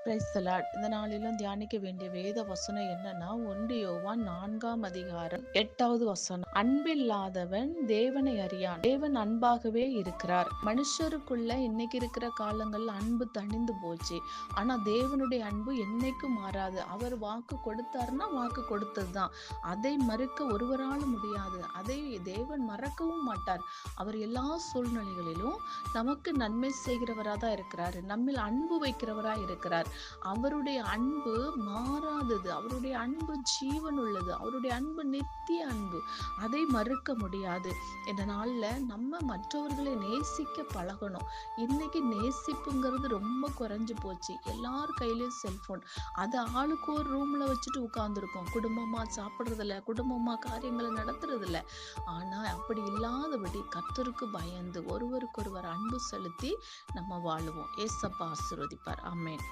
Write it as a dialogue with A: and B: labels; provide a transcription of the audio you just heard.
A: Praise the Lord. இந்த நாளிலும் தியானிக்க வேண்டிய வேத வசனம் என்னன்னா 1 யோவான் 4ஆம் அதிகாரம் 8வது வசனம். அன்பில்லாதவன் தேவனை அறியான், தேவன் அன்பாகவே இருக்கிறார். மனுஷருக்குள்ள இன்னைக்கு இருக்கிற காலங்கள்ல அன்பு தணிந்து போச்சு. ஆனா தேவனுடைய அன்பு என்னைக்கும் மாறாது. அவர் வாக்கு கொடுத்தாருன்னா வாக்கு கொடுத்ததுதான். அதை மறுக்க ஒருவரால முடியாது. அதை தேவன் மறக்கவும் மாட்டார். அவர் எல்லா சூழ்நிலைகளிலும் நமக்கு நன்மை செய்கிறவரா தான் இருக்கிறாரு. நம்மில் அன்பு வைக்கிறவரா இருக்கிறார். அவருடைய அன்பு மாறாதது. அவருடைய அன்பு ஜீவன் உள்ளது. அவருடைய அன்பு நித்திய அன்பு. அதை மறுக்க முடியாது. இந்த நாள்ல நம்ம மற்றவர்களை நேசிக்க பழகணும். இன்னைக்கு நேசிப்புங்கிறது ரொம்ப குறைஞ்சு போச்சு. எல்லார் கையிலயும் செல்போன். அது ஆளுக்கு ஒரு ரூம்ல வச்சுட்டு உட்கார்ந்துருக்கோம். குடும்பமா சாப்பிடுறதில்ல, குடும்பமா காரியங்களை நடத்துறதில்ல. ஆனா அப்படி இல்லாதபடி கர்த்தருக்கு பயந்து ஒருவருக்கொருவர் அன்பு செலுத்தி நம்ம வாழுவோம். ஏசப்பா ஆசீர்வதிப்பார். ஆமென்.